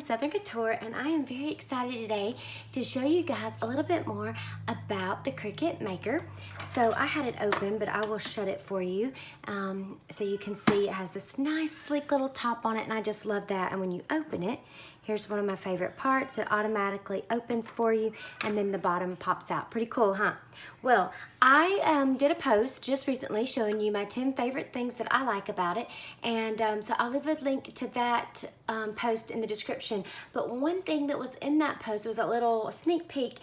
Southern Couture, and I am very excited today to show you guys a little bit more about the Cricut Maker. So I had it open, but I will shut it for you so you can see it has this nice sleek little top on it, and I just love that. And when you open it, here's one of my favorite parts. It automatically opens for you, and then the bottom pops out. Pretty cool, huh? Well, I did a post just recently showing you my 10 favorite things that I like about it, and so I'll leave a link to that post in the description. But one thing that was in that post was a little sneak peek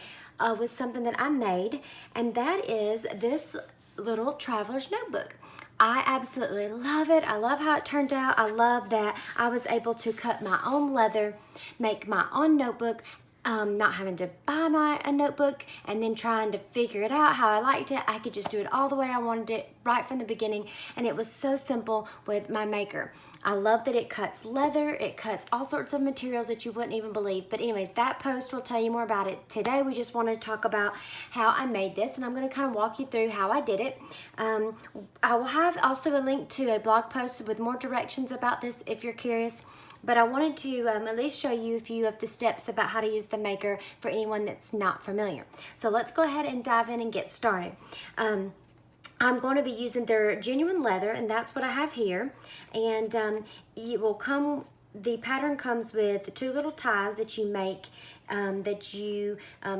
with something that I made, and that is this little traveler's notebook. I absolutely love it. I love how it turned out. I love that I was able to cut my own leather, make my own notebook, not having to buy a notebook and then trying to figure it out how I liked it. I could just do it all the way I wanted it right from the beginning, and it was so simple with my maker. I love that it cuts leather, it cuts all sorts of materials that you wouldn't even believe. But anyways, that post will tell you more about it. Today we just want to talk about how I made this, and I'm going to kind of walk you through how I did it. I will have also a link to a blog post with more directions about this if you're curious. But I wanted to at least show you a few of the steps about how to use the maker for anyone that's not familiar. So let's go ahead and dive in and get started. I'm going to be using their genuine leather, and that's what I have here. And it will come, the pattern comes with two little ties that you make that you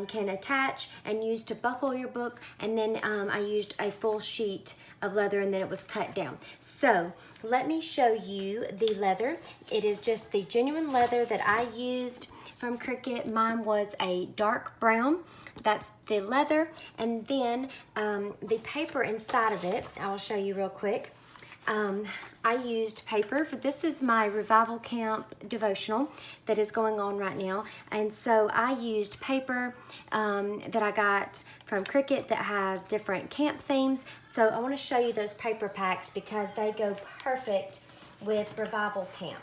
can attach and use to buckle your book. And then I used a full sheet of leather, and then it was cut down. So let me show you the leather. It is just the genuine leather that I used from Cricut. Mine was a dark brown. That's the leather, and then the paper inside of it, I'll show you real quick. I used paper for this. Is my Revival Camp devotional that is going on right now, and so I used paper that I got from Cricut that has different camp themes. So I want to show you those paper packs because they go perfect with Revival Camp.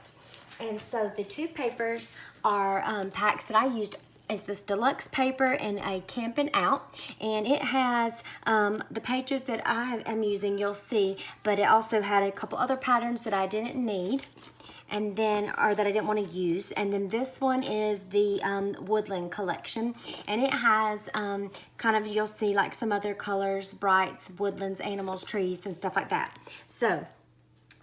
And so the two papers are packs that I used is this deluxe paper and a Campin' Out, and it has the pages that I am using, you'll see, but it also had a couple other patterns that I didn't need, and then, or that I didn't want to use. And then this one is the Woodland collection, and it has kind of, you'll see like some other colors, brights, woodlands, animals, trees, and stuff like that. So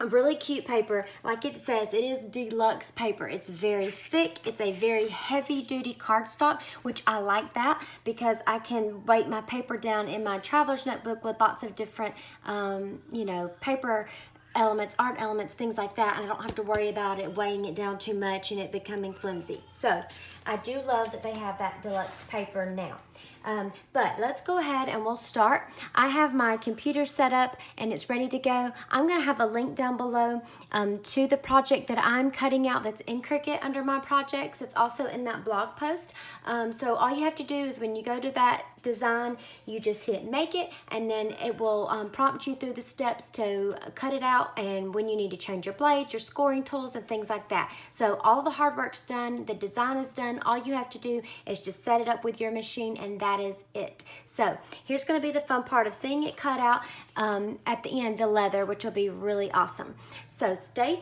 a really cute paper. Like it says, it is deluxe paper. It's very thick. It's a very heavy duty cardstock, which I like that because I can weight my paper down in my traveler's notebook with lots of different, you know, paper elements, art elements, things like that, and I don't have to worry about it weighing it down too much and it becoming flimsy. So I do love that they have that deluxe paper now. But let's go ahead and we'll start. I have my computer set up and it's ready to go. I'm going to have a link down below to the project that I'm cutting out that's in Cricut under my projects. It's also in that blog post. So all you have to do is when you go to that design, you just hit make it, and then it will prompt you through the steps to cut it out, and when you need to change your blades, your scoring tools, and things like that. So all the hard work's done, the design is done. All you have to do is just set it up with your machine, and that is it. So here's going to be the fun part of seeing it cut out at the end, the leather, which will be really awesome. So stay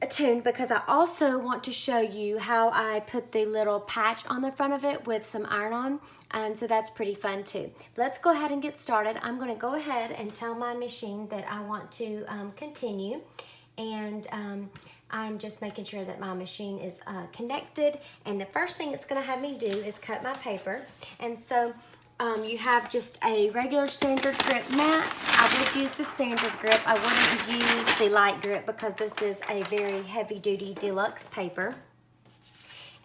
tuned because I also want to show you how I put the little patch on the front of it with some iron-on, and so that's pretty fun too. Let's go ahead and get started. I'm going to go ahead and tell my machine that I want to continue, and I'm just making sure that my machine is connected, and the first thing it's going to have me do is cut my paper. And so you have just a regular standard grip mat. I would use the standard grip. I wouldn't use the light grip because this is a very heavy duty deluxe paper.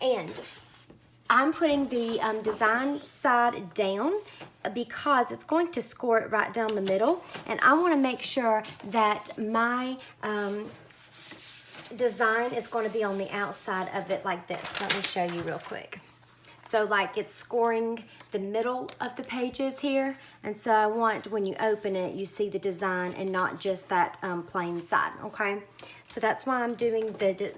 And I'm putting the design side down because it's going to score it right down the middle. And I want to make sure that my design is going to be on the outside of it like this. Let me show you real quick. So like it's scoring the middle of the pages here, and so I want when you open it you see the design and not just that plain side. Okay, so that's why I'm doing the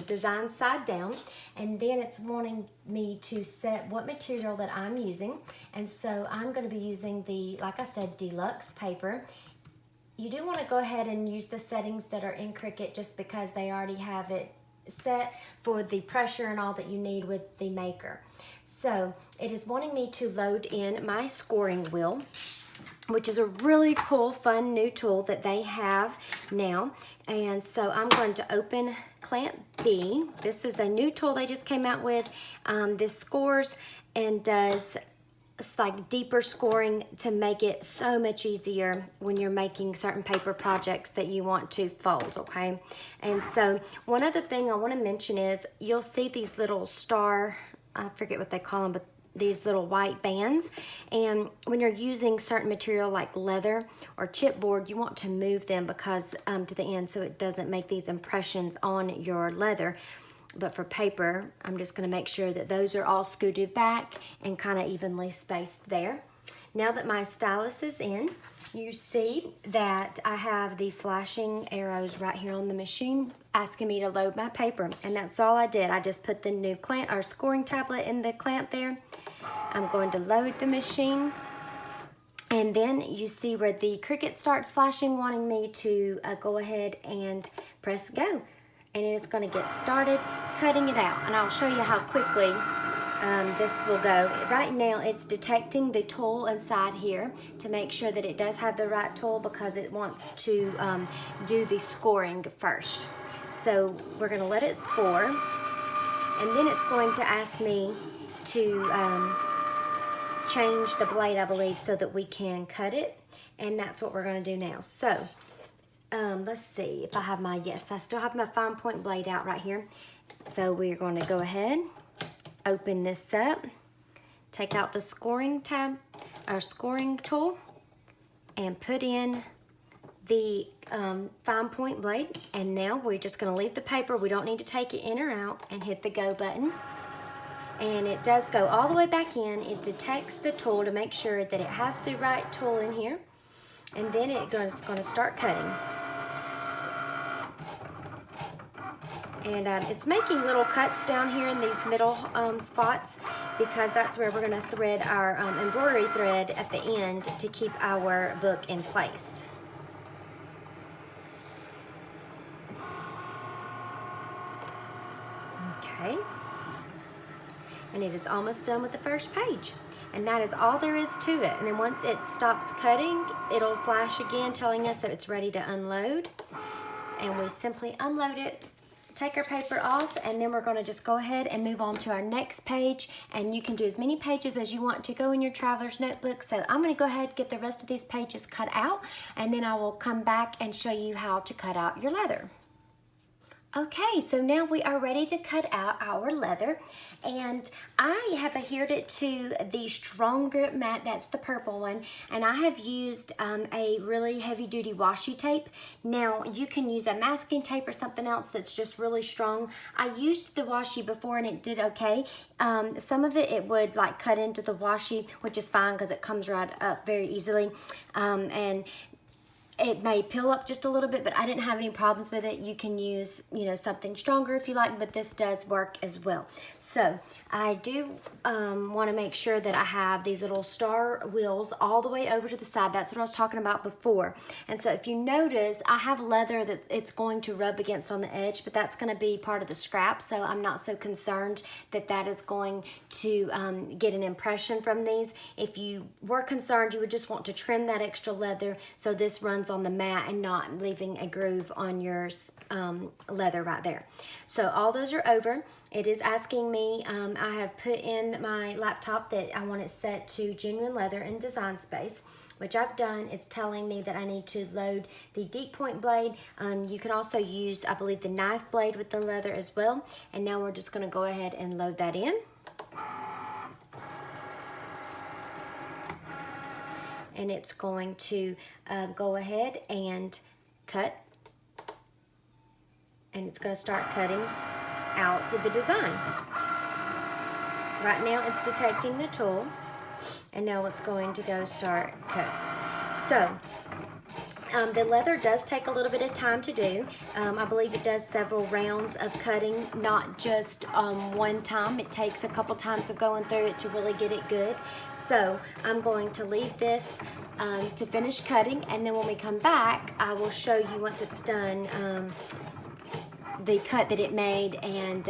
design side down, and then it's wanting me to set what material that I'm using, and so I'm going to be using the, like I said, deluxe paper. You do want to go ahead and use the settings that are in Cricut just because they already have it set for the pressure and all that you need with the Maker. So it is wanting me to load in my scoring wheel, which is a really cool, fun new tool that they have now. And so I'm going to open clamp B. This is a new tool they just came out with. This scores and does like deeper scoring to make it so much easier when you're making certain paper projects that you want to fold, okay? And so one other thing I want to mention is you'll see these little star, I forget what they call them, but these little white bands, and when you're using certain material like leather or chipboard, you want to move them because to the end so it doesn't make these impressions on your leather. But for paper, I'm just going to make sure that those are all scooted back and kind of evenly spaced there. Now that my stylus is in, you see that I have the flashing arrows right here on the machine asking me to load my paper, and that's all I did. I just put the new clamp or scoring tablet in the clamp there. I'm going to load the machine, and then you see where the Cricut starts flashing, wanting me to go ahead and press go. And it's going to get started cutting it out, and I'll show you how quickly this will go. Right now it's detecting the tool inside here to make sure that it does have the right tool because it wants to do the scoring first. So we're going to let it score, and then it's going to ask me to change the blade, I believe, so that we can cut it, and that's what we're going to do now. So let's see if I have my, yes, I still have my fine point blade out right here. So we're going to go ahead, open this up, take out the scoring tab, our scoring tool, and put in the fine point blade. And now we're just going to leave the paper. We don't need to take it in or out, and hit the go button. And it does go all the way back in. It detects the tool to make sure that it has the right tool in here. And then it's going to start cutting. And it's making little cuts down here in these middle spots because that's where we're going to thread our embroidery thread at the end to keep our book in place. Okay. And it is almost done with the first page. And that is all there is to it. And then once it stops cutting, it'll flash again telling us that it's ready to unload. And we simply unload it, take our paper off, and then we're going to just go ahead and move on to our next page. And you can do as many pages as you want to go in your traveler's notebook. So I'm going to go ahead and get the rest of these pages cut out, and then I will come back and show you how to cut out your leather. Okay, so now we are ready to cut out our leather, and I have adhered it to the Strong Grip mat. That's the purple one, and I have used a really heavy-duty washi tape. Now you can use a masking tape or something else that's just really strong. I used the washi before and it did okay. Some of it would like cut into the washi, which is fine because it comes right up very easily, and it may peel up just a little bit, but I didn't have any problems with it. You can use, something stronger if you like, but this does work as well. So I do want to make sure that I have these little star wheels all the way over to the side. That's what I was talking about before. And so if you notice, I have leather that it's going to rub against on the edge, but that's going to be part of the scrap. So I'm not so concerned that that is going to get an impression from these. If you were concerned, you would just want to trim that extra leather so this runs on the mat and not leaving a groove on your leather right there. So all those are over. It is asking me, I have put in my laptop that I want it set to genuine leather in design space, which I've done. It's telling me that I need to load the deep point blade. You can also use, I believe, the knife blade with the leather as well. And now we're just going to go ahead and load that in. And it's going to go ahead and cut, and it's going to start cutting out the design. Right now it's detecting the tool, and now it's going to go start cut. So the leather does take a little bit of time to do. I believe it does several rounds of cutting, not just one time. It takes a couple times of going through it to really get it good. So I'm going to leave this to finish cutting, and then when we come back, I will show you once it's done the cut that it made and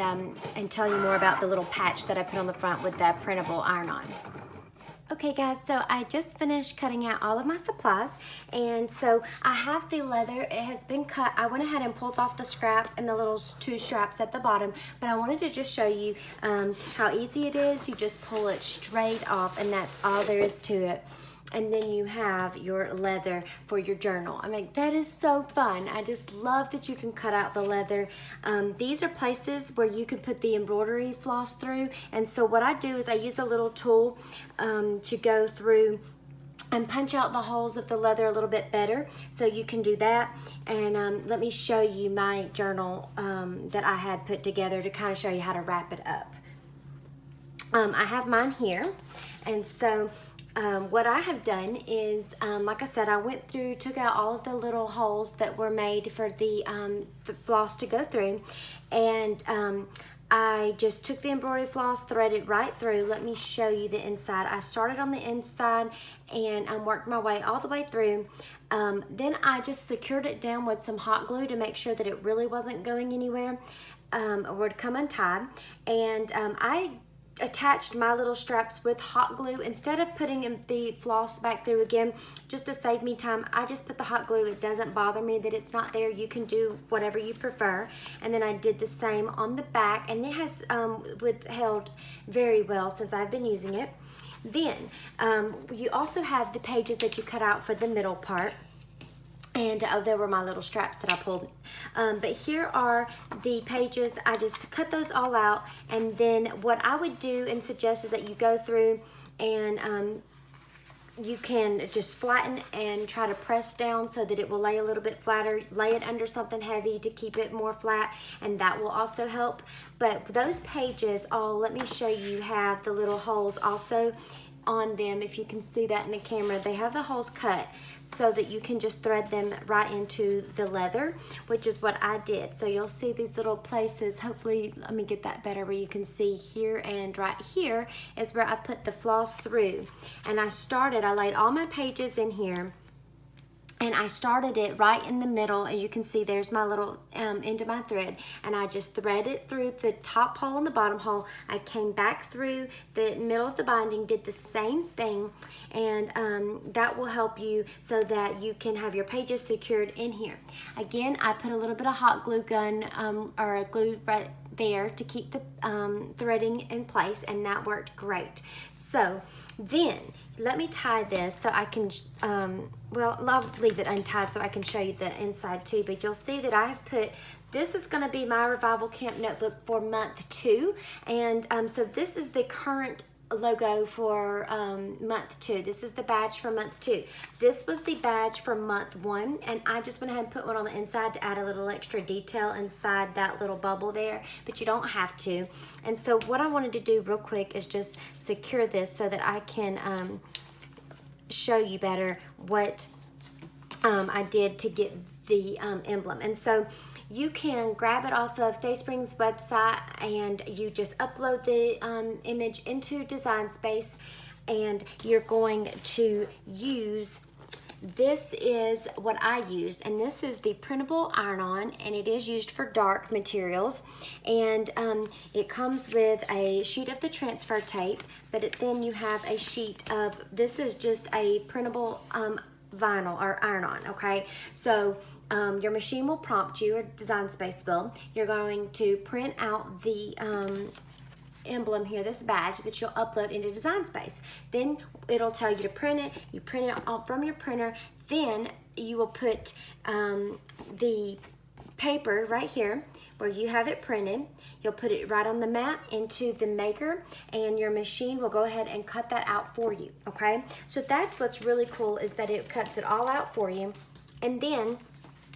tell you more about the little patch that I put on the front with the printable iron-on. Okay guys, so I just finished cutting out all of my supplies, and so I have the leather. It has been cut. I went ahead and pulled off the scrap and the little 2 straps at the bottom, but I wanted to just show you how easy it is. You just pull it straight off, and that's all there is to it. And then you have your leather for your journal. I mean, that is so fun. I just love that you can cut out the leather. These are places where you can put the embroidery floss through. And so what I do is I use a little tool to go through and punch out the holes of the leather a little bit better. So you can do that. And let me show you my journal that I had put together to kind of show you how to wrap it up. I have mine here. And so what I have done is, like I said, I went through, took out all of the little holes that were made for the floss to go through, and I just took the embroidery floss, threaded right through. Let me show you the inside. I started on the inside and worked my way all the way through. Then I just secured it down with some hot glue to make sure that it really wasn't going anywhere or would come untied. And I attached my little straps with hot glue. Instead of putting the floss back through again, just to save me time, I just put the hot glue. It doesn't bother me that it's not there. You can do whatever you prefer. And then I did the same on the back, and it has withheld very well since I've been using it. Then you also have the pages that you cut out for the middle part. And there were my little straps that I pulled. But here are the pages. I just cut those all out. And then what I would do and suggest is that you go through and you can just flatten and try to press down so that it will lay a little bit flatter. Lay it under something heavy to keep it more flat, and that will also help. But those pages all, let me show you, have the little holes also on them. If you can see that in the camera, they have the holes cut so that you can just thread them right into the leather, which is what I did. So you'll see these little places. Hopefully, let me get that better, where you can see here, and right here is where I put the floss through. And I laid all my pages in here, and I started it right in the middle, and you can see there's my little end of my thread, and I just threaded it through the top hole and the bottom hole. I came back through the middle of the binding, did the same thing, and that will help you so that you can have your pages secured in here. Again, I put a little bit of hot glue gun or a glue right there to keep the threading in place, and that worked great. So then let me tie this so I can, well, I'll leave it untied so I can show you the inside too, but you'll see that I have put, this is gonna be my Revival Camp notebook for month 2, and so this is the current logo for month 2. This is the badge for month 2. This was the badge for month 1, and I just went ahead and put one on the inside to add a little extra detail inside that little bubble there, but you don't have to. And so what I wanted to do real quick is just secure this so that I can show you better what I did to get the emblem. And so you can grab it off of Dayspring's website, and you just upload the image into Design Space, and you're going to use, this is what I used, and this is the printable iron-on, and it is used for dark materials, and it comes with a sheet of the transfer tape, but then you have a sheet of, this is just a printable vinyl or iron-on, okay? So your machine will prompt you, or Design Space will. You're going to print out the emblem here, this badge that you'll upload into Design Space. Then it'll tell you to print it. You print it out from your printer. Then you will put the paper right here where you have it printed. You'll put it right on the mat into the maker, and your machine will go ahead and cut that out for you, okay? So that's what's really cool, is that it cuts it all out for you, and then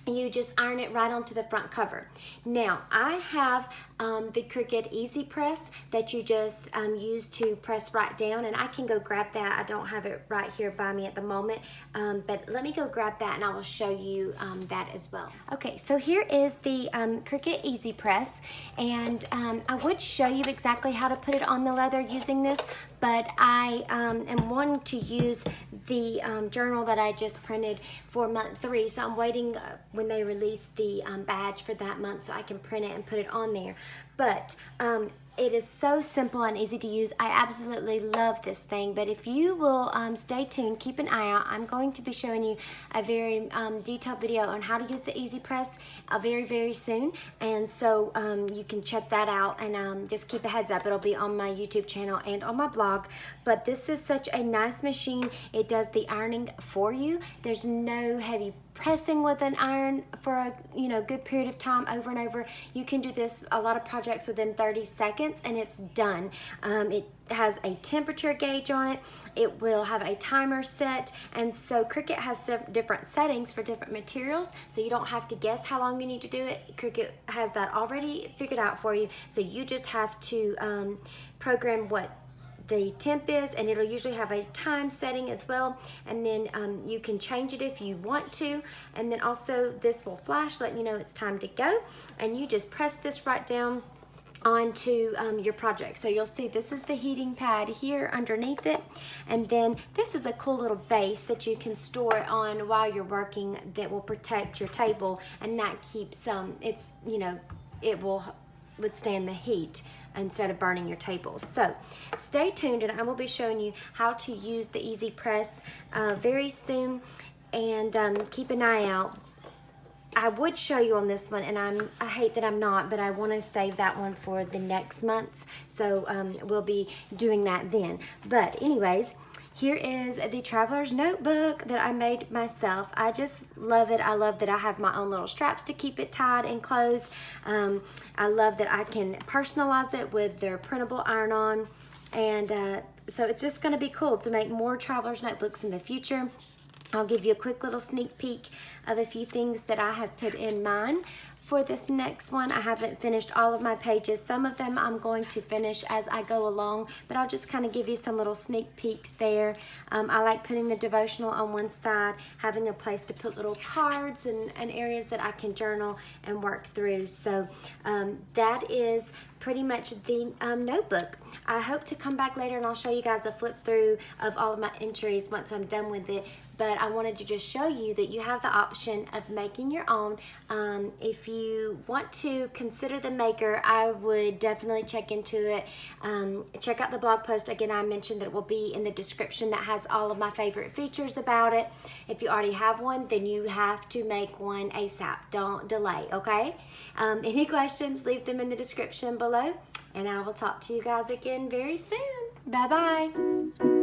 you just iron it right onto the front cover. Now, I have the Cricut Easy Press that you just use to press right down, and I can go grab that. I don't have it right here by me at the moment, but let me go grab that and I will show you that as well. Okay, so here is the Cricut Easy Press, and I would show you exactly how to put it on the leather using this, but I am wanting to use the journal that I just printed for month 3, so I'm waiting when they release the badge for that month so I can print it and put it on there. But it is so simple and easy to use. I absolutely love this thing, but if you will stay tuned, keep an eye out. I'm going to be showing you a very detailed video on how to use the Easy Press very, very soon, and so you can check that out, and just keep a heads up. It'll be on my YouTube channel and on my blog. But this is such a nice machine. It does the ironing for you. There's no heavy pressing with an iron for a good period of time over and over. You can do this a lot of projects within 30 seconds and it's done. It has a temperature gauge on it. It will have a timer set, and so Cricut has different settings for different materials, so you don't have to guess how long you need to do it. Cricut has that already figured out for you, so you just have to program what the temp is, and it'll usually have a time setting as well, and then you can change it if you want to, and then also this will flash letting you know it's time to go, and you just press this right down onto your project. So you'll see this is the heating pad here underneath it, and then this is a cool little base that you can store it on while you're working that will protect your table, and that keeps it will withstand the heat instead of burning your table. So stay tuned, and I will be showing you how to use the Easy Press very soon, and keep an eye out. I would show you on this one, and I hate that I'm not, but I want to save that one for the next month, so we'll be doing that then. But anyways, here is the Traveler's Notebook that I made myself. I just love it. I love that I have my own little straps to keep it tied and closed. I love that I can personalize it with their printable iron-on, and so it's just going to be cool to make more Traveler's Notebooks in the future. I'll give you a quick little sneak peek of a few things that I have put in mine. For this next one, I haven't finished all of my pages. Some of them I'm going to finish as I go along, but I'll just kind of give you some little sneak peeks there. I like putting the devotional on one side, having a place to put little cards and areas that I can journal and work through. So that is pretty much the notebook. I hope to come back later and I'll show you guys a flip through of all of my entries once I'm done with it. But I wanted to just show you that you have the option of making your own. If you want to consider the Maker, I would definitely check into it. Check out the blog post. Again, I mentioned that it will be in the description that has all of my favorite features about it. If you already have one, then you have to make one ASAP. Don't delay, okay? Any questions, leave them in the description below, and I will talk to you guys again very soon. Bye-bye.